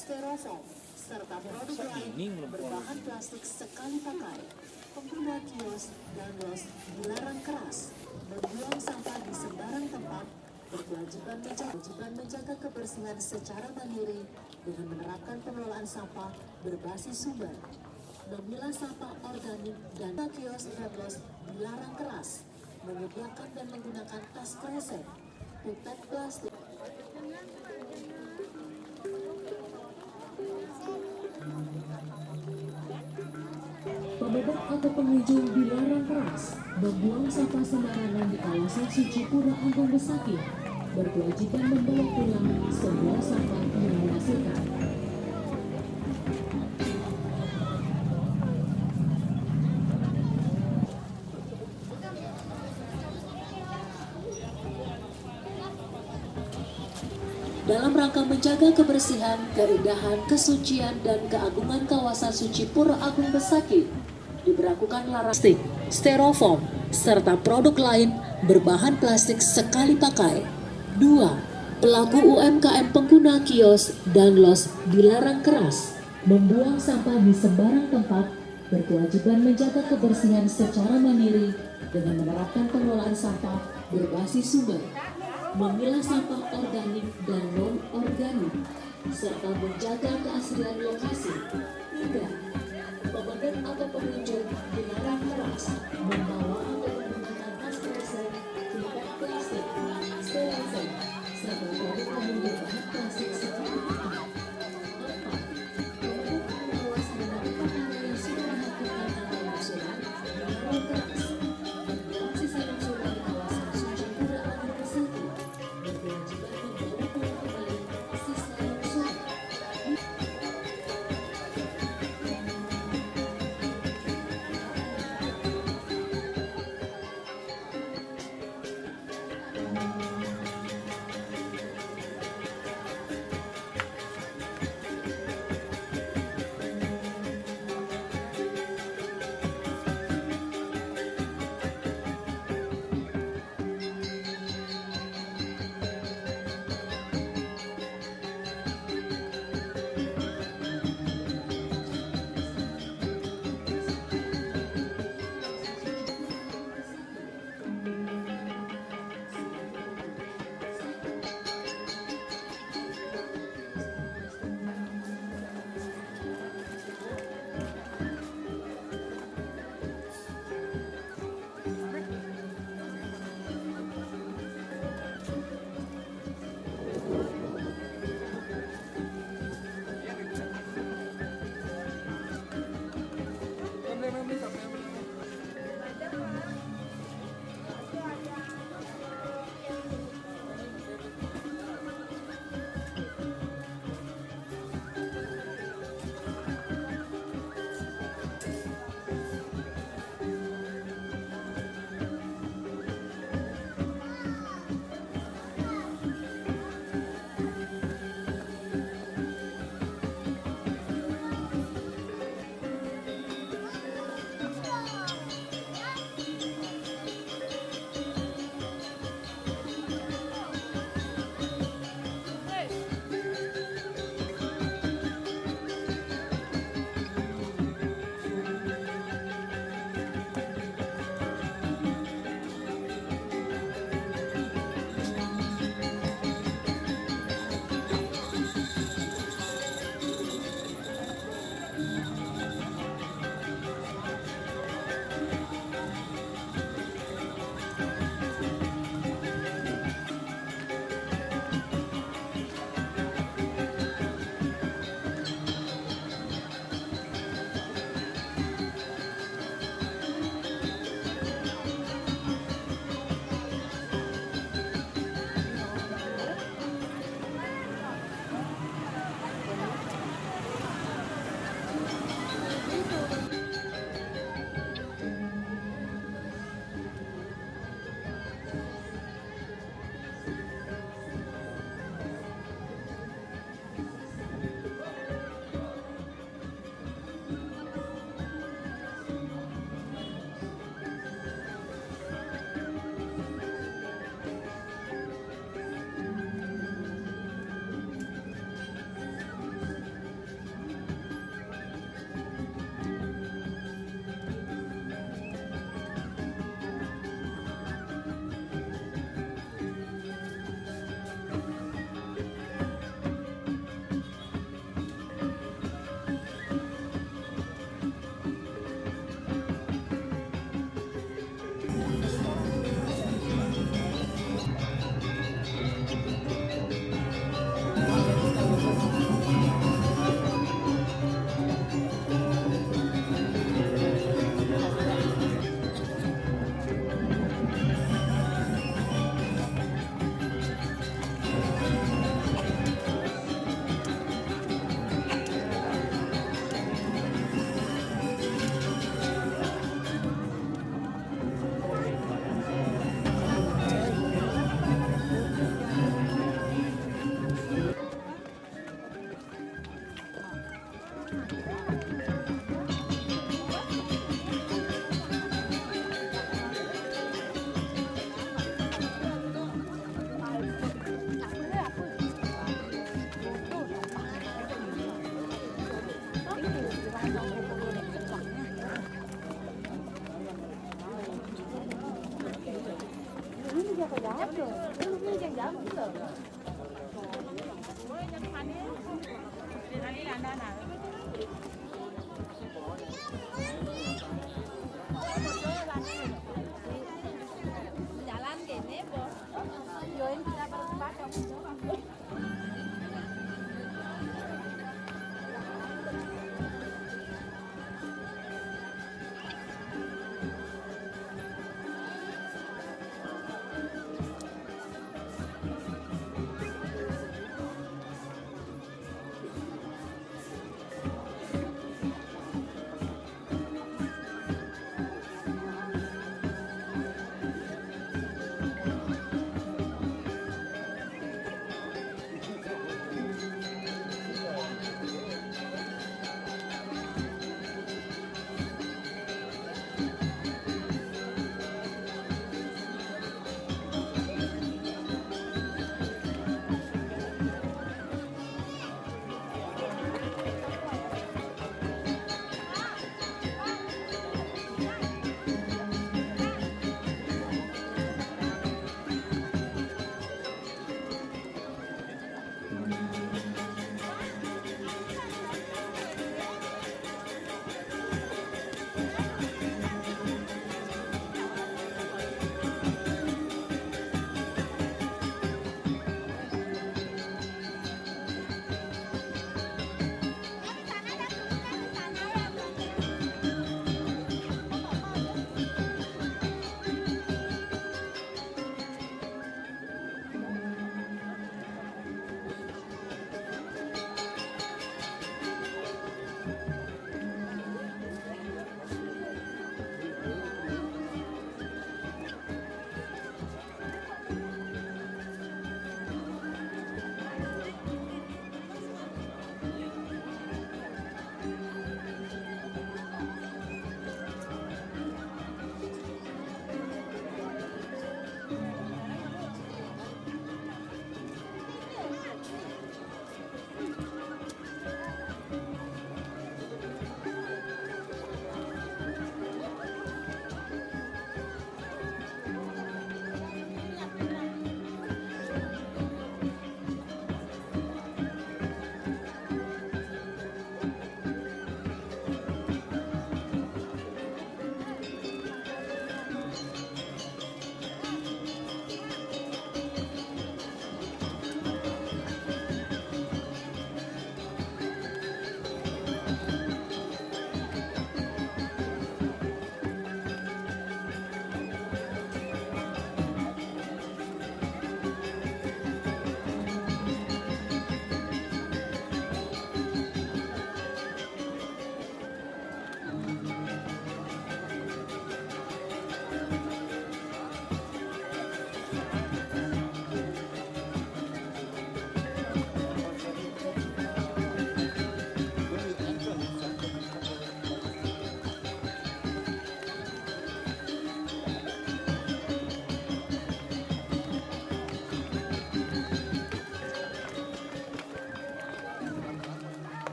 styrofoam, serta produk lain berbahan plastik sekali pakai. Pengguna kios dan los dilarang keras membuang sampah di sembarang tempat, berkewajiban menjaga kebersihan secara mandiri dengan menerapkan pengelolaan sampah berbasis sumber. Memilah sampah organik dan kios dan los dilarang keras menyediakan dan menggunakan tas kresek, pipet plastik. Pemegang atau pengunjung dilarang keras membuang sampah sembarangan di kawasan suci Pura Agung Besakih, berkewajiban membawa pulang semua sampah yang dihasilkan. Dalam rangka menjaga kebersihan, keindahan, kesucian, dan keagungan kawasan suci Pura Agung Besakih, diberlakukan larangan plastik, styrofoam, serta produk lain berbahan plastik sekali pakai. 2. Pelaku UMKM pengguna kios dan los dilarang keras membuang sampah di sembarang tempat, berkewajiban menjaga kebersihan secara mandiri dengan menerapkan pengelolaan sampah berbasis sumber, memilah sampah organik dan non-organik, serta menjaga keaslian lokasi. 3. Pemegang atau pengunjung dilarang keras membawa atau menggunakan tas kresek, pipet plastik, styrofoam, serta produk lain berbahan plastik seperti itu. 4. Pemegang pengawas dengan perkara yang sudah melakukan atau longsoran dilarang keras membuang sisa longsoran di kawasan suci Pura Agung Besakih, berkewajiban membawa pulang kembali sisa longsoran. Jalan gini, Bos. Join kita berempat dong.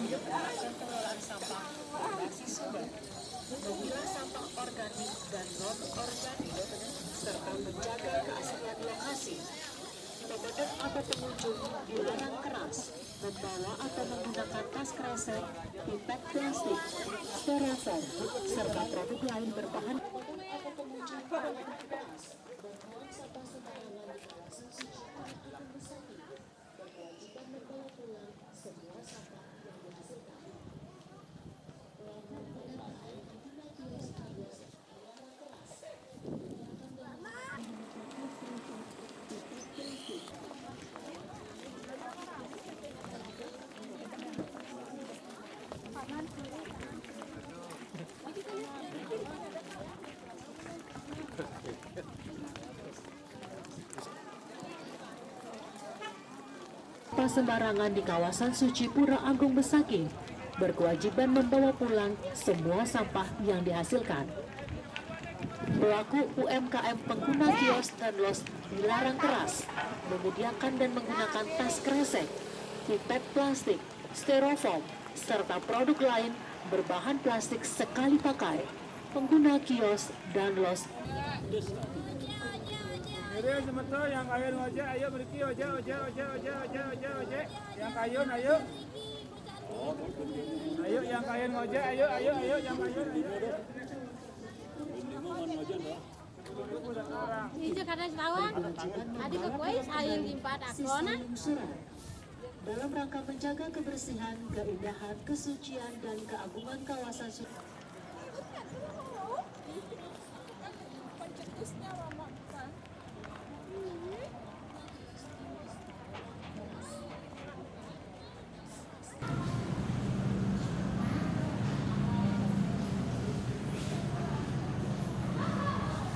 menerapkan pengelolaan sampah berbasis sumber, memilah sampah organik dan non-organik, serta menjaga keaslian lokasi. Pemadam atau pengunjung dilarang keras membawa atau menggunakan tas kresek, pipet plastik, styrofoam, serta produk lain berbahan. Pemadam atau pengunjung dilarang keras membuang sampah sembarangan di kawasan suci Agung Besaki, berkewajiban membawa pulang semua sampah yang dihasilkan. Pelanggar kendaraan pengguna kios kios dilarang keras menggunakan sampah sembarangan di kawasan suci Pura Agung Besaki, berkewajiban membawa pulang semua sampah yang dihasilkan. Pelaku UMKM pengguna kios dan los dilarang keras menyediakan dan menggunakan tas kresek, pipet plastik, styrofoam, serta produk lain berbahan plastik sekali pakai. Pengguna kios dan los Jadi semeto yang kayun ojek, ayo beriki ojek. Yang kayun ayo. Ayo yang kayun ojek, ayo yang kayun ayo. Itu karena setahun, adik ke kue sayang dimpat aklona. dalam rangka menjaga kebersihan, keindahan, kesucian, dan keagungan kawasan suci.